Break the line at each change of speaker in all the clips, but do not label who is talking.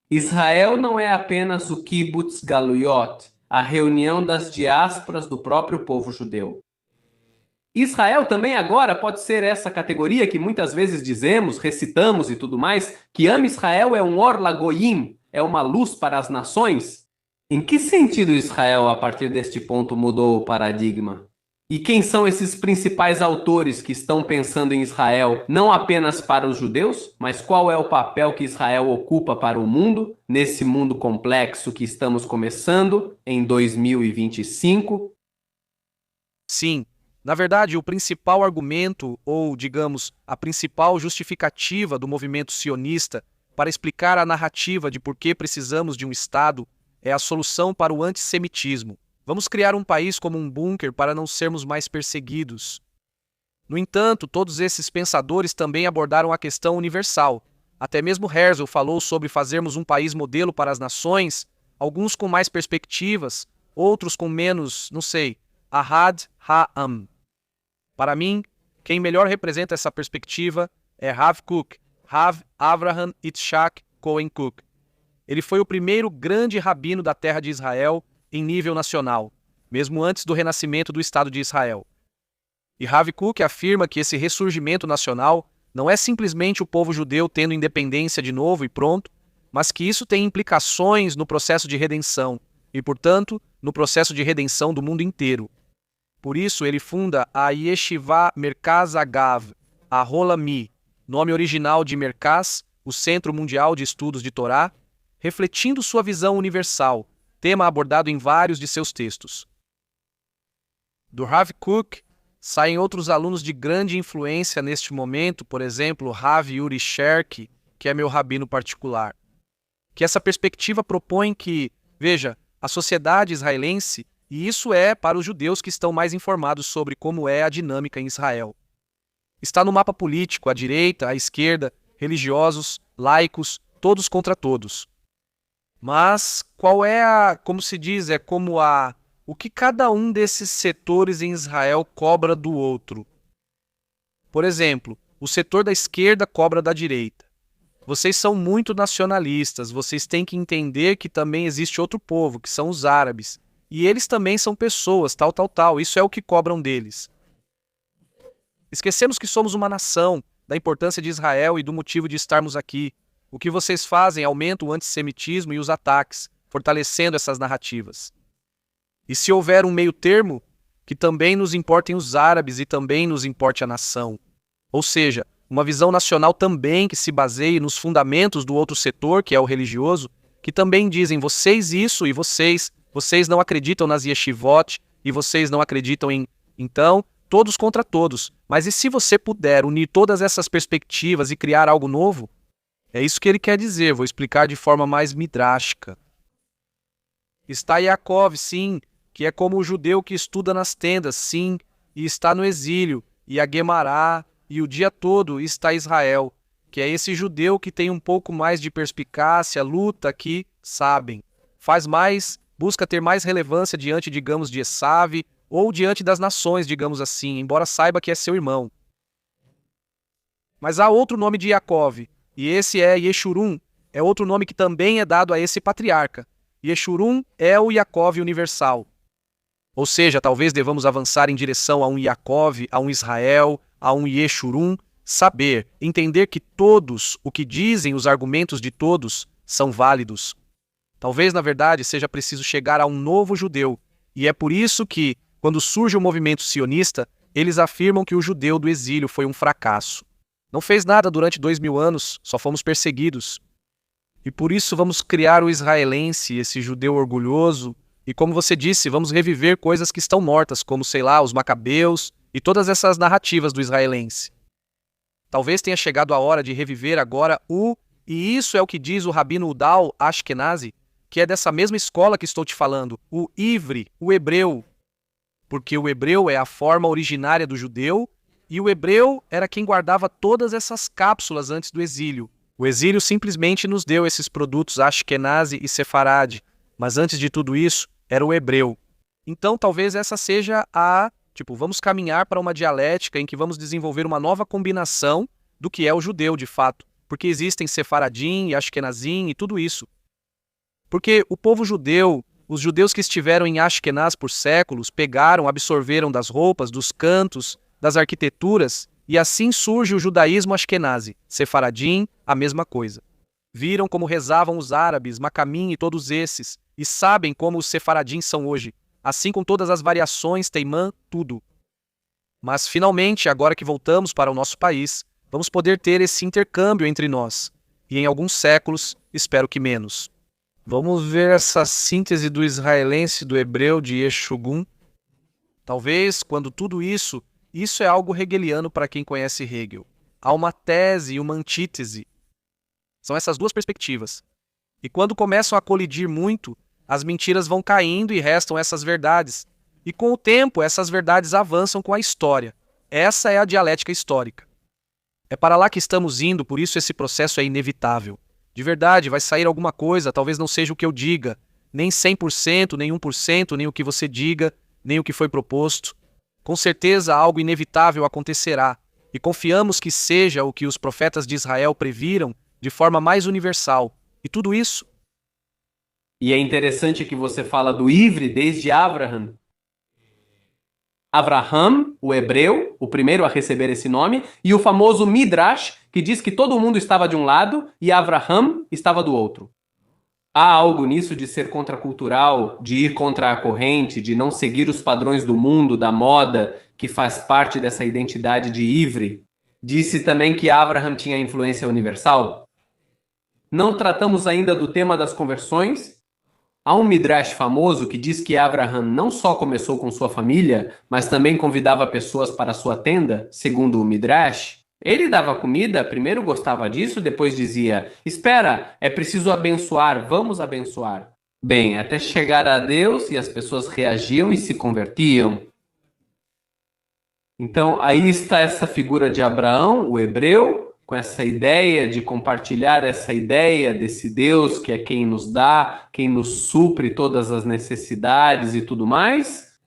Israel não é apenas o Kibbutz Galuyot, a reunião das diásporas do próprio povo judeu. Israel também agora pode ser essa categoria que muitas vezes dizemos, recitamos e tudo mais, que Am Israel é um Or Lagoyim, é uma luz para as nações? Em que sentido Israel, a partir deste ponto, mudou o paradigma? E quem são esses principais autores que estão pensando em Israel não apenas para os judeus, mas qual é o papel que Israel ocupa para o mundo, nesse mundo complexo que estamos começando em 2025?
Sim, na verdade, o principal argumento, ou digamos, a principal justificativa do movimento sionista para explicar a narrativa de por que precisamos de um Estado é a solução para o antissemitismo. Vamos criar um país como um bunker para não sermos mais perseguidos. No entanto, todos esses pensadores também abordaram a questão universal. Até mesmo Herzl falou sobre fazermos um país modelo para as nações, alguns com mais perspectivas, outros com menos, não sei, Ahad Ha'am. Para mim, quem melhor representa essa perspectiva é Rav Kook, Rav Avraham Yitzhak Cohen Kook. Ele foi o primeiro grande rabino da terra de Israel em nível nacional, mesmo antes do renascimento do Estado de Israel. E Rav Kook afirma que esse ressurgimento nacional não é simplesmente o povo judeu tendo independência de novo e pronto, mas que isso tem implicações no processo de redenção e, portanto, no processo de redenção do mundo inteiro. Por isso, ele funda a Yeshiva Merkaz Agav, a Rolami, nome original de Merkaz, o Centro Mundial de Estudos de Torá, refletindo sua visão universal, tema abordado em vários de seus textos. Do Rav Kook saem outros alunos de grande influência neste momento, por exemplo, Rav Yuri Sherk, que é meu rabino particular. Que essa perspectiva propõe que, veja, a sociedade israelense, e isso é para os judeus que estão mais informados sobre como é a dinâmica em Israel. Está no mapa político, à direita, à esquerda, religiosos, laicos, todos contra todos. Mas qual é como se diz, o que cada um desses setores em Israel cobra do outro? Por exemplo, o setor da esquerda cobra da direita. Vocês são muito nacionalistas, vocês têm que entender que também existe outro povo, que são os árabes. E eles também são pessoas, tal. Isso é o que cobram deles. Esquecemos que somos uma nação, da importância de Israel e do motivo de estarmos aqui. O que vocês fazem aumenta o antissemitismo e os ataques, fortalecendo essas narrativas. E se houver um meio termo, que também nos importem os árabes e também nos importe a nação. Ou seja, uma visão nacional também que se baseie nos fundamentos do outro setor, que é o religioso, que também dizem vocês isso e vocês não acreditam nas yeshivot e vocês não acreditam em... Então, todos contra todos. Mas e se você puder unir todas essas perspectivas e criar algo novo? É isso que ele quer dizer, vou explicar de forma mais midrástica. Está Yaakov, sim, que é como o judeu que estuda nas tendas, sim, e está no exílio, e a Guemará, e o dia todo está Israel, que é esse judeu que tem um pouco mais de perspicácia, luta, que, sabem, faz mais, busca ter mais relevância diante, digamos, de Esav, ou diante das nações, digamos assim, embora saiba que é seu irmão. Mas há outro nome de Yaakov, e esse é Yeshurun, é outro nome que também é dado a esse patriarca. Yeshurun é o Yaakov universal. Ou seja, talvez devamos avançar em direção a um Yaakov, a um Israel, a um Yeshurun, saber, entender que todos, o que dizem os argumentos de todos, são válidos. Talvez, na verdade, seja preciso chegar a um novo judeu, e é por isso que, quando surge o movimento sionista, eles afirmam que o judeu do exílio foi um fracasso. Não fez nada durante 2000 anos, só fomos perseguidos. E por isso vamos criar o israelense, esse judeu orgulhoso, e como você disse, vamos reviver coisas que estão mortas, como, sei lá, os macabeus e todas essas narrativas do israelense. Talvez tenha chegado a hora de reviver agora e isso é o que diz o rabino Udal Ashkenazi, que é dessa mesma escola que estou te falando, o Ivri, o hebreu. Porque o hebreu é a forma originária do judeu, e o hebreu era quem guardava todas essas cápsulas antes do exílio. O exílio simplesmente nos deu esses produtos Ashkenazi e Sefarad, mas antes de tudo isso, era o hebreu. Então talvez essa seja vamos caminhar para uma dialética em que vamos desenvolver uma nova combinação do que é o judeu de fato, porque existem Sefaradim e Ashkenazim e tudo isso. Porque o povo judeu, os judeus que estiveram em Ashkenaz por séculos, pegaram, absorveram das roupas, dos cantos, das arquiteturas, e assim surge o judaísmo ashkenazi. Sefaradim, a mesma coisa. Viram como rezavam os árabes, Macamim e todos esses, e sabem como os sefaradins são hoje, assim com todas as variações, Teimã, tudo. Mas finalmente, agora que voltamos para o nosso país, vamos poder ter esse intercâmbio entre nós, e em alguns séculos, espero que menos. Vamos ver essa síntese do israelense do hebreu de Yeshugum. Talvez, quando tudo isso é algo hegeliano para quem conhece Hegel. Há uma tese e uma antítese. São essas duas perspectivas. E quando começam a colidir muito, as mentiras vão caindo e restam essas verdades. E com o tempo, essas verdades avançam com a história. Essa é a dialética histórica. É para lá que estamos indo, por isso esse processo é inevitável. De verdade, vai sair alguma coisa, talvez não seja o que eu diga, nem 100%, nem 1%, nem o que você diga, nem o que foi proposto. Com certeza algo inevitável acontecerá, e confiamos que seja o que os profetas de Israel previram de forma mais universal. E tudo isso.
E é interessante que você fala do Ivre desde Abraham. Avraham, o hebreu, o primeiro a receber esse nome, e o famoso Midrash, que diz que todo mundo estava de um lado e Avraham estava do outro. Há algo nisso de ser contracultural, de ir contra a corrente, de não seguir os padrões do mundo, da moda, que faz parte dessa identidade de Ivre. Disse também que Avraham tinha influência universal. Não tratamos ainda do tema das conversões. Há um Midrash famoso que diz que Avraham não só começou com sua família, mas também convidava pessoas para sua tenda, segundo o Midrash. Ele dava comida, primeiro gostava disso, depois dizia: espera, é preciso abençoar, vamos abençoar. Bem, até chegar a Deus e as pessoas reagiam e se convertiam. Então, aí está essa figura de Abraão, o hebreu, com essa ideia de compartilhar essa ideia desse Deus que é quem nos dá, quem nos supre todas as necessidades e tudo mais.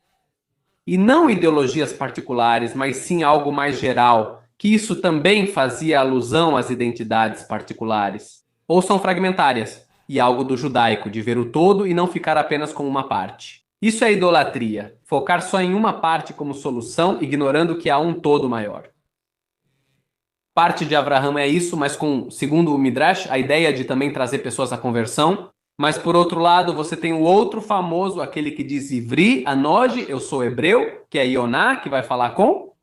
E não ideologias particulares, mas sim algo mais geral, que isso também fazia alusão às identidades particulares. Ou são fragmentárias, e algo do judaico, de ver o todo e não ficar apenas com uma parte. Isso é idolatria, focar só em uma parte como solução, ignorando que há um todo maior. Parte de Avraham é isso, mas com, segundo o Midrash, a ideia de também trazer pessoas à conversão. Mas por outro lado, você tem o outro famoso, aquele que diz Ivri, Anoji, eu sou hebreu, que é Ioná, que vai falar com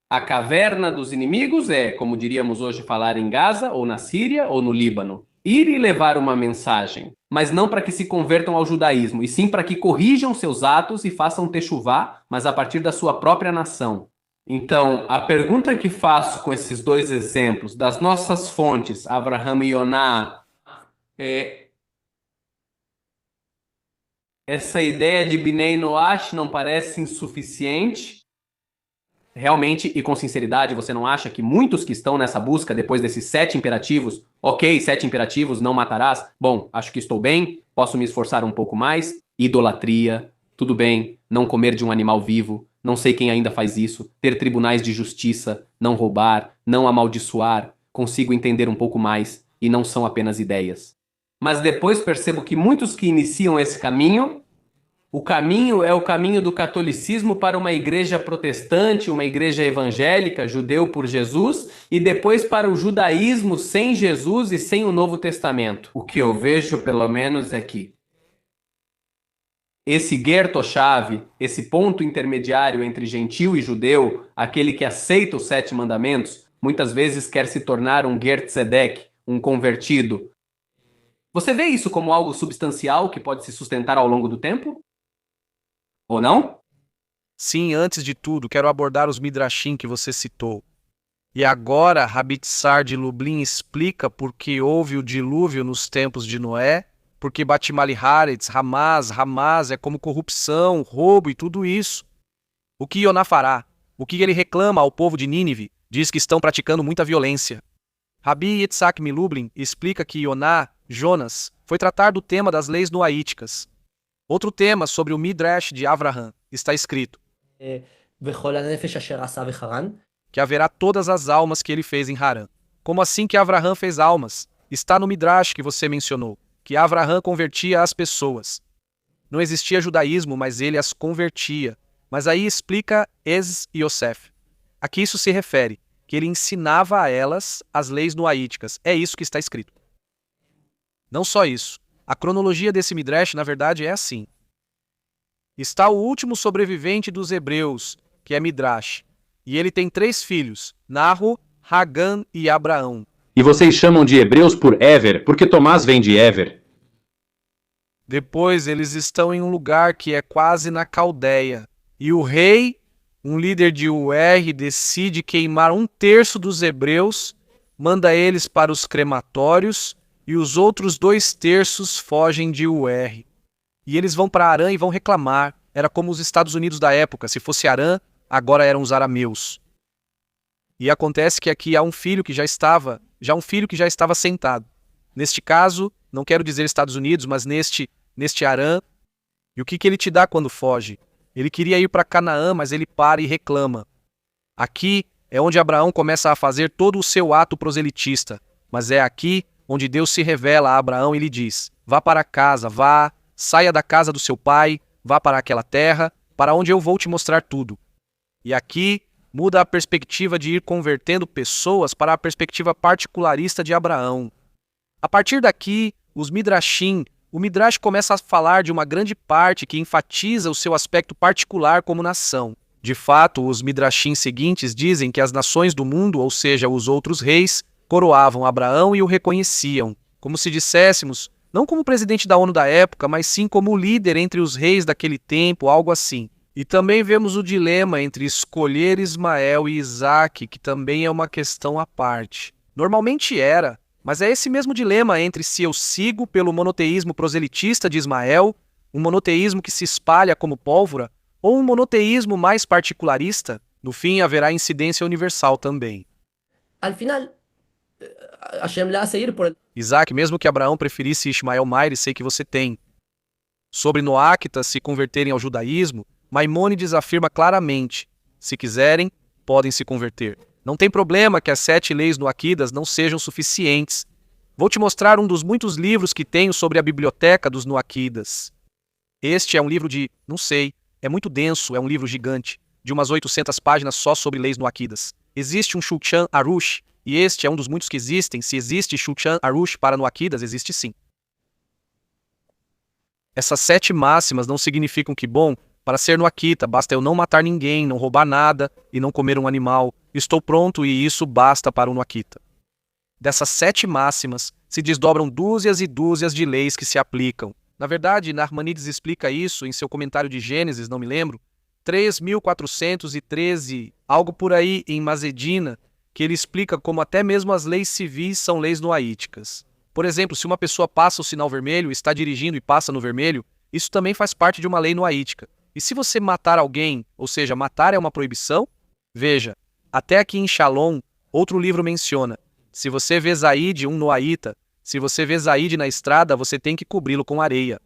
a caverna dos inimigos, como diríamos hoje, falar em Gaza, ou na Síria, ou no Líbano. Ir e levar uma mensagem, mas não para que se convertam ao judaísmo, e sim para que corrijam seus atos e façam techuvá, mas a partir da sua própria nação. Então, a pergunta que faço com esses dois exemplos, das nossas fontes, Avraham e Ioná, essa ideia de Binei Noach não parece insuficiente? Realmente, e com sinceridade, você não acha que muitos que estão nessa busca, depois desses 7 imperativos, ok, 7 imperativos, não matarás, bom, acho que estou bem, posso me esforçar um pouco mais, idolatria, tudo bem, não comer de um animal vivo, não sei quem ainda faz isso, ter tribunais de justiça, não roubar, não amaldiçoar, consigo entender um pouco mais, e não são apenas ideias. Mas depois percebo que muitos que iniciam esse caminho, o caminho é o caminho do catolicismo para uma igreja protestante, uma igreja evangélica, judeu por Jesus, e depois para o judaísmo sem Jesus e sem o Novo Testamento. O que eu vejo, pelo menos, é que esse ger toshav, esse ponto intermediário entre gentil e judeu, aquele que aceita os 7 mandamentos, muitas vezes quer se tornar um ger tzedek, um convertido. Você vê isso como algo substancial que pode se sustentar ao longo do tempo? Ou não?
Sim, antes de tudo, quero abordar os Midrashim que você citou. E agora, Rabi Tsar de Lublin explica por que houve o dilúvio nos tempos de Noé, porque Batimali Haaretz, Hamas é como corrupção, roubo e tudo isso. O que Ioná fará? O que ele reclama ao povo de Nínive? Diz que estão praticando muita violência. Rabi Yitzhak Milublin explica que Ioná, Jonas, foi tratar do tema das leis noaíticas. Outro tema sobre o Midrash de Avraham está escrito que haverá todas as almas que ele fez em Harã. Como assim que Avraham fez almas? Está no Midrash que você mencionou. que Avraham convertia as pessoas. Não existia judaísmo, mas ele as convertia. Mas aí explica Es Yosef. A que isso se refere? Que ele ensinava a elas as leis noaíticas. É isso que está escrito. Não só isso. A cronologia desse Midrash, na verdade, é assim. Está o último sobrevivente dos hebreus, que é Midrash. E ele tem 3 filhos, Narro, Hagan e Abraão.
E vocês chamam de hebreus por Ever, porque Tomás vem de Ever.
Depois eles estão em um lugar que é quase na Caldeia. E o rei, um líder de UR, decide queimar 1/3 dos hebreus, manda eles para os crematórios e os outros 2/3 fogem de UR. E eles vão para Arã e vão reclamar. Era como os Estados Unidos da época. Se fosse Arã, agora eram os arameus. E acontece que aqui há um filho que já estava sentado. Neste caso, não quero dizer Estados Unidos, mas neste Arã. E o que ele te dá quando foge? Ele queria ir para Canaã, mas ele para e reclama. Aqui é onde Abraão começa a fazer todo o seu ato proselitista. Mas é aqui onde Deus se revela a Abraão e lhe diz: vá para casa, vá, saia da casa do seu pai, vá para aquela terra, para onde eu vou te mostrar tudo. E aqui muda a perspectiva de ir convertendo pessoas para a perspectiva particularista de Abraão. A partir daqui, o Midrash começa a falar de uma grande parte que enfatiza o seu aspecto particular como nação. De fato, os Midrashim seguintes dizem que as nações do mundo, ou seja, os outros reis, coroavam Abraão e o reconheciam, como se disséssemos, não como presidente da ONU da época, mas sim como líder entre os reis daquele tempo, algo assim. E também vemos o dilema entre escolher Ismael e Isaac, que também é uma questão à parte. Normalmente era, mas é esse mesmo dilema entre se eu sigo pelo monoteísmo proselitista de Ismael, um monoteísmo que se espalha como pólvora, ou um monoteísmo mais particularista. No fim, haverá incidência universal também.
Al final, Hashem le hace ir por el...
Isaac, mesmo que Abraão preferisse Ismael Maire, sei que você tem. Sobre noáquitas se converterem ao judaísmo, Maimônides afirma claramente: se quiserem, podem se converter. Não tem problema que as 7 leis noaquidas não sejam suficientes. Vou te mostrar um dos muitos livros que tenho sobre a biblioteca dos noaquidas. Este é um livro de, não sei, é muito denso, é um livro gigante, de umas 800 páginas só sobre leis noaquidas. Existe um Shulchan Arush, e este é um dos muitos que existem. Se existe Shulchan Arush para noaquidas, existe sim. Essas 7 máximas não significam que, bom, para ser noaquita, basta eu não matar ninguém, não roubar nada e não comer um animal. Estou pronto e isso basta para um noaquita. Dessas 7 máximas se desdobram dúzias e dúzias de leis que se aplicam. Na verdade, Narmanides explica isso em seu comentário de Gênesis, não me lembro, 3.413, algo por aí em Mazedina, que ele explica como até mesmo as leis civis são leis noaíticas. Por exemplo, se uma pessoa passa o sinal vermelho, está dirigindo e passa no vermelho, isso também faz parte de uma lei noaítica. E se você matar alguém, ou seja, matar é uma proibição? Veja, até aqui em Shalom, outro livro menciona, se você vê Zaid, um noaíta, se você vê Zaid na estrada, você tem que cobri-lo com areia.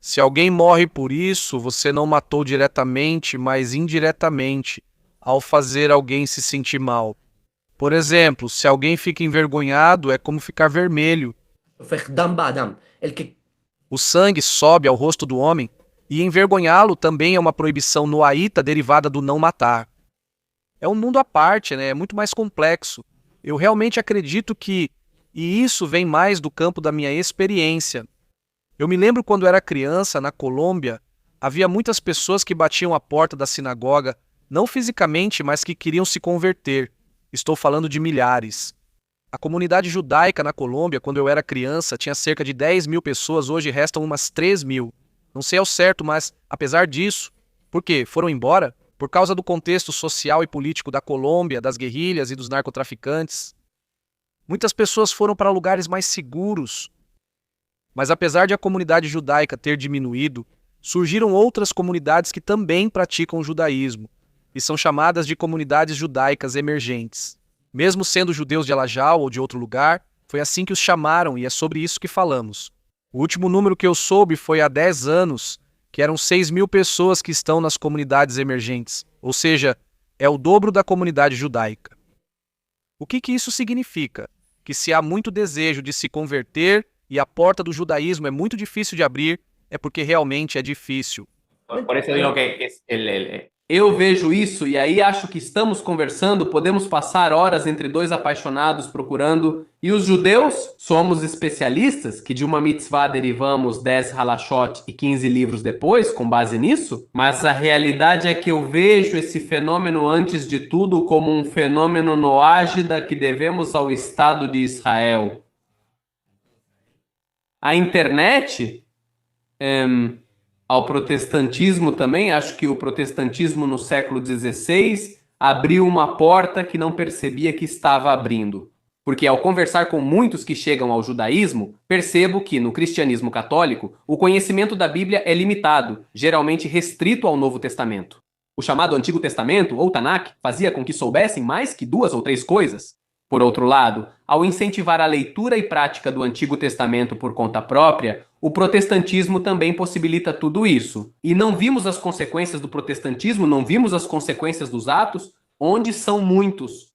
Se alguém morre por isso, você não matou diretamente, mas indiretamente, ao fazer alguém se sentir mal. Por exemplo, se alguém fica envergonhado, é como ficar vermelho. O sangue sobe ao rosto do homem, e envergonhá-lo também é uma proibição noaíta derivada do não matar. É um mundo à parte, né? É muito mais complexo. Eu realmente acredito que, e isso vem mais do campo da minha experiência. Eu me lembro quando era criança, na Colômbia, havia muitas pessoas que batiam a porta da sinagoga, não fisicamente, mas que queriam se converter. Estou falando de milhares. A comunidade judaica na Colômbia, quando eu era criança, tinha cerca de 10 mil pessoas, hoje restam umas 3 mil. Não sei ao certo, mas, apesar disso, por quê? Foram embora? Por causa do contexto social e político da Colômbia, das guerrilhas e dos narcotraficantes. Muitas pessoas foram para lugares mais seguros. Mas apesar de a comunidade judaica ter diminuído, surgiram outras comunidades que também praticam o judaísmo, e são chamadas de comunidades judaicas emergentes. Mesmo sendo judeus de Alajal ou de outro lugar, foi assim que os chamaram e é sobre isso que falamos. O último número que eu soube foi há 10 anos, que eram 6 mil pessoas que estão nas comunidades emergentes, ou seja, é o dobro da comunidade judaica. O que isso significa? Que se há muito desejo de se converter, e a porta do judaísmo é muito difícil de abrir, é porque realmente é difícil.
Por isso eu digo que eu vejo isso e aí acho que estamos conversando, podemos passar horas entre dois apaixonados procurando. E os judeus somos especialistas, que de uma mitzvah derivamos 10 halachot e 15 livros depois, com base nisso. Mas a realidade é que eu vejo esse fenômeno, antes de tudo, como um fenômeno noágida que devemos ao Estado de Israel. A internet... ao protestantismo também, acho que o protestantismo no século XVI abriu uma porta que não percebia que estava abrindo. Porque ao conversar com muitos que chegam ao judaísmo, percebo que no cristianismo católico o conhecimento da Bíblia é limitado, geralmente restrito ao Novo Testamento. O chamado Antigo Testamento, ou Tanakh, fazia com que soubessem mais que 2 ou 3 coisas. Por outro lado, ao incentivar a leitura e prática do Antigo Testamento por conta própria, o protestantismo também possibilita tudo isso. E não vimos as consequências do protestantismo, não vimos as consequências dos atos, onde são muitos.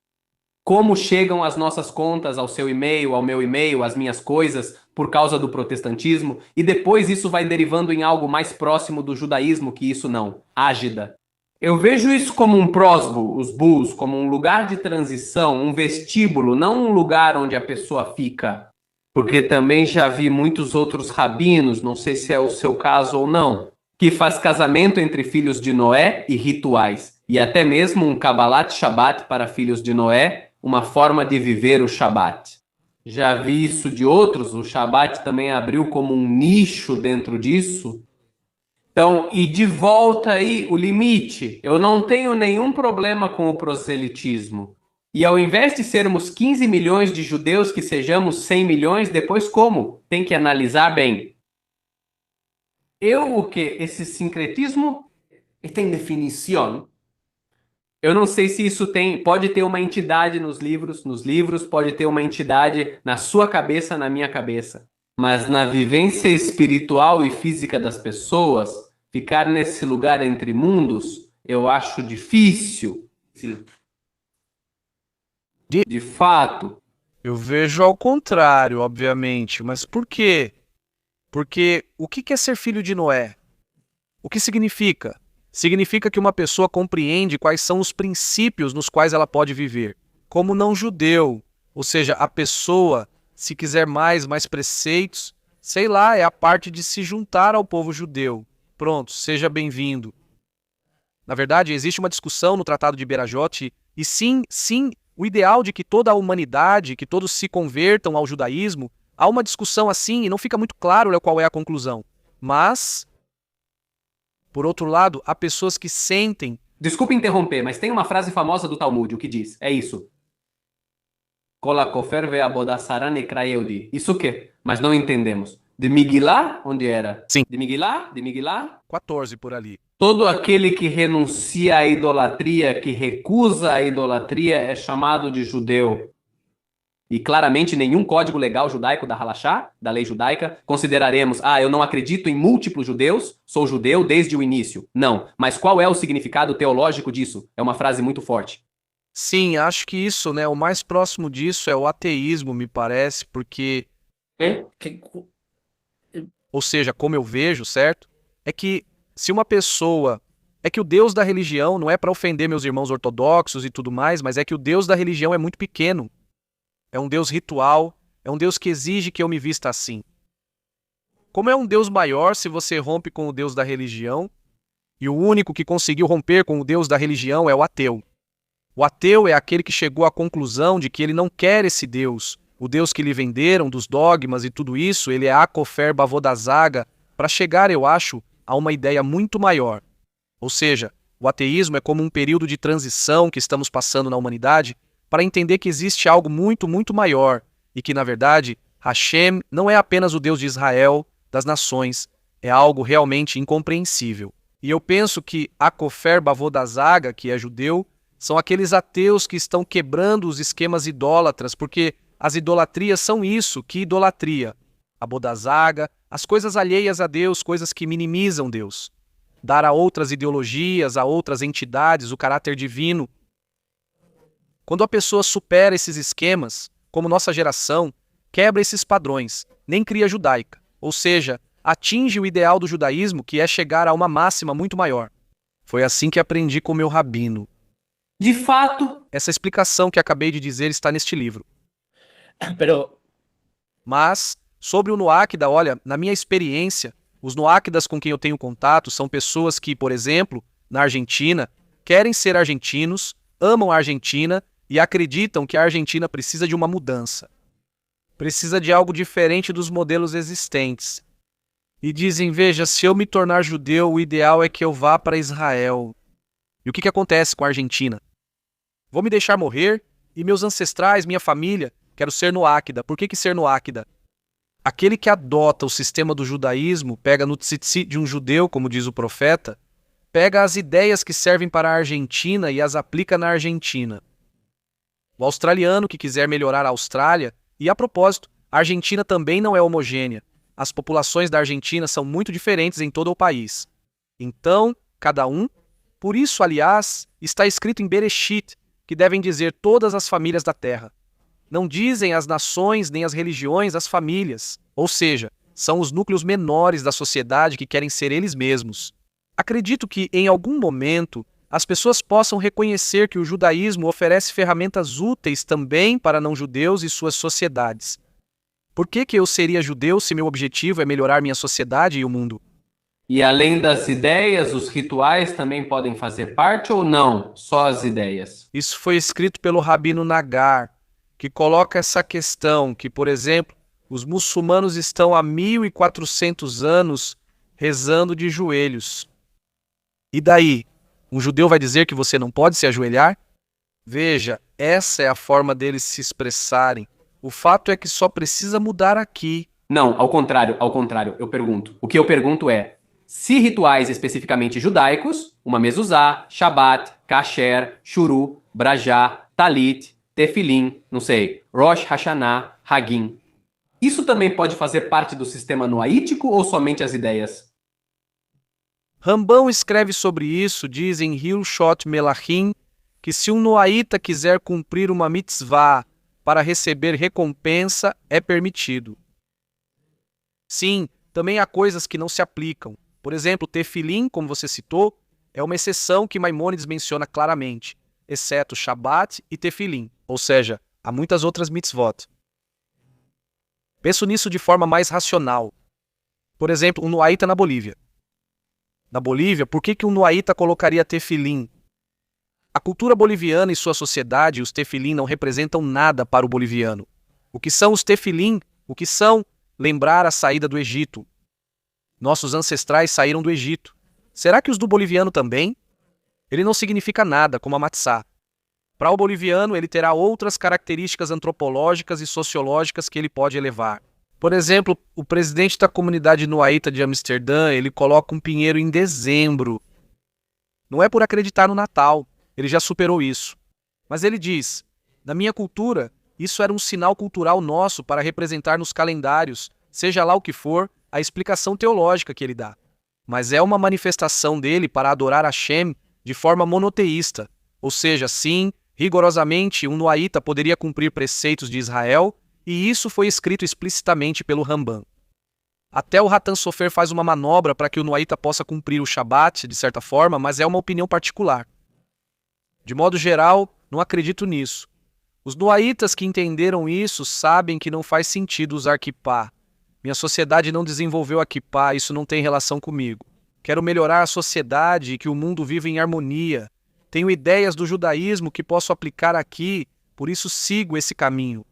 Como chegam as nossas contas ao seu e-mail, ao meu e-mail, às minhas coisas, por causa do protestantismo, e depois isso vai derivando em algo mais próximo do judaísmo que isso não, ágida. Eu vejo isso como um prosbo, os bus, como um lugar de transição, um vestíbulo, não um lugar onde a pessoa fica. Porque também já vi muitos outros rabinos, não sei se é o seu caso ou não, que faz casamento entre filhos de Noé e rituais, e até mesmo um Kabbalat Shabbat para filhos de Noé, uma forma de viver o Shabbat. Já vi isso de outros, o Shabbat também abriu como um nicho dentro disso. Então, e de volta aí, o limite. Eu não tenho nenhum problema com o proselitismo. E ao invés de sermos 15 milhões de judeus, que sejamos 100 milhões, depois como? Tem que analisar bem. O que? Esse sincretismo tem definição? Eu não sei se isso pode ter uma entidade nos livros pode ter uma entidade na sua cabeça, na minha cabeça. Mas na vivência espiritual e física das pessoas, ficar nesse lugar entre mundos, eu acho difícil. De fato.
Eu vejo ao contrário, obviamente. Mas por quê? Porque o que é ser filho de Noé? O que significa? Significa que uma pessoa compreende quais são os princípios nos quais ela pode viver. Como não judeu, ou seja, a pessoa, se quiser mais preceitos, sei lá, é a parte de se juntar ao povo judeu. Pronto, seja bem-vindo. Na verdade, existe uma discussão no Tratado de Berajot, e sim, o ideal de que toda a humanidade, que todos se convertam ao judaísmo, há uma discussão assim e não fica muito claro qual é a conclusão. Mas, por outro lado, há pessoas que sentem...
Desculpe interromper, mas tem uma frase famosa do Talmud, o que diz? É isso. Isso o quê? Mas não entendemos. De Migilá? Onde era?
Sim.
De Migilá? De Migilá?
14 por ali.
Todo aquele que renuncia à idolatria, que recusa a idolatria, é chamado de judeu. E claramente nenhum código legal judaico da Halachá, da lei judaica, consideraremos, eu não acredito em múltiplos judeus, sou judeu desde o início. Não. Mas qual é o significado teológico disso? É uma frase muito forte.
Sim, acho que isso, o mais próximo disso é o ateísmo, me parece, porque... Ou seja, como eu vejo, certo? É que se uma pessoa... É que o Deus da religião não é para ofender meus irmãos ortodoxos e tudo mais, mas é que o Deus da religião é muito pequeno. É um Deus ritual, é um Deus que exige que eu me vista assim. Como é um Deus maior se você rompe com o Deus da religião, e o único que conseguiu romper com o Deus da religião é o ateu. O ateu é aquele que chegou à conclusão de que ele não quer esse Deus, o Deus que lhe venderam, dos dogmas e tudo isso, ele é Akofer Bavodazaga, para chegar, eu acho, a uma ideia muito maior. Ou seja, o ateísmo é como um período de transição que estamos passando na humanidade para entender que existe algo muito, muito maior e que, na verdade, Hashem não é apenas o Deus de Israel, das nações, é algo realmente incompreensível. E eu penso que Akofer Bavodazaga, que é judeu, são aqueles ateus que estão quebrando os esquemas idólatras, porque as idolatrias são isso, que idolatria? A Bodazaga, as coisas alheias a Deus, coisas que minimizam Deus. Dar a outras ideologias, a outras entidades, o caráter divino. Quando a pessoa supera esses esquemas, como nossa geração, quebra esses padrões, nem cria judaica, ou seja, atinge o ideal do judaísmo, que é chegar a uma máxima muito maior. Foi assim que aprendi com meu rabino.
De fato,
Essa explicação que acabei de dizer está neste livro.
Pero,
Mas, sobre o Noáquida, olha, na minha experiência, os Noáquidas com quem eu tenho contato são pessoas que, por exemplo, na Argentina, querem ser argentinos, amam a Argentina e acreditam que a Argentina precisa de uma mudança. Precisa de algo diferente dos modelos existentes. E dizem, veja, se eu me tornar judeu, o ideal é que eu vá para Israel. E o que acontece com a Argentina? Vou me deixar morrer? E meus ancestrais, minha família? Quero ser Noáquida. Por que ser Noáquida? Aquele que adota o sistema do judaísmo, pega no tzitzi de um judeu, como diz o profeta, pega as ideias que servem para a Argentina e as aplica na Argentina. O australiano que quiser melhorar a Austrália, e a propósito, a Argentina também não é homogênea. As populações da Argentina são muito diferentes em todo o país. Então, cada um. Por isso, aliás, está escrito em Bereshit, que devem dizer todas as famílias da terra. Não dizem as nações nem as religiões, as famílias. Ou seja, são os núcleos menores da sociedade que querem ser eles mesmos. Acredito que, em algum momento, as pessoas possam reconhecer que o judaísmo oferece ferramentas úteis também para não-judeus e suas sociedades. Por que eu seria judeu se meu objetivo é melhorar minha sociedade e o mundo?
e além das ideias, os rituais também podem fazer parte ou não? Só as ideias.
Isso foi escrito pelo Rabino Nagar, que coloca essa questão que, por exemplo, os muçulmanos estão há 1400 anos rezando de joelhos. E daí? Um judeu vai dizer que você não pode se ajoelhar? Veja, essa é a forma deles se expressarem. O fato é que só precisa mudar aqui.
Não, ao contrário, eu pergunto. O que eu pergunto é, se rituais especificamente judaicos, uma mezuzá, Shabat, Kasher, Shuru, Brajá, Talit, Tefilim, não sei, Rosh Hashanah, Hagim. Isso também pode fazer parte do sistema noaítico ou somente as ideias?
Rambão escreve sobre isso, diz em Hilshot Melachim, que se um noaíta quiser cumprir uma mitzvah para receber recompensa, é permitido. Sim, também há coisas que não se aplicam. Por exemplo, Tefilim, como você citou, é uma exceção que Maimônides menciona claramente, exceto Shabat e Tefilim, ou seja, há muitas outras mitzvot. Penso nisso de forma mais racional. Por exemplo, um noaíta na Bolívia. Na Bolívia, por que um noaíta colocaria tefilim? A cultura boliviana e sua sociedade, os tefilim não representam nada para o boliviano. O que são os tefilim? O que são? Lembrar a saída do Egito. Nossos ancestrais saíram do Egito. Será que os do boliviano também? Ele não significa nada, como a matzá. Para o boliviano, ele terá outras características antropológicas e sociológicas que ele pode elevar. Por exemplo, o presidente da comunidade noaíta de Amsterdã, ele coloca um pinheiro em dezembro. Não é por acreditar no Natal, ele já superou isso. Mas ele diz, na minha cultura, isso era um sinal cultural nosso para representar nos calendários, seja lá o que for, a explicação teológica que ele dá. Mas é uma manifestação dele para adorar Hashem de forma monoteísta, ou seja, sim, rigorosamente, um noaíta poderia cumprir preceitos de Israel, e isso foi escrito explicitamente pelo Rambam. Até o Hatan Sofer faz uma manobra para que o noaíta possa cumprir o Shabat, de certa forma, mas é uma opinião particular. De modo geral, não acredito nisso. Os noaítas que entenderam isso sabem que não faz sentido usar kippá. Minha sociedade não desenvolveu a kippá, isso não tem relação comigo. Quero melhorar a sociedade e que o mundo viva em harmonia. Tenho ideias do judaísmo que posso aplicar aqui, por isso sigo esse caminho.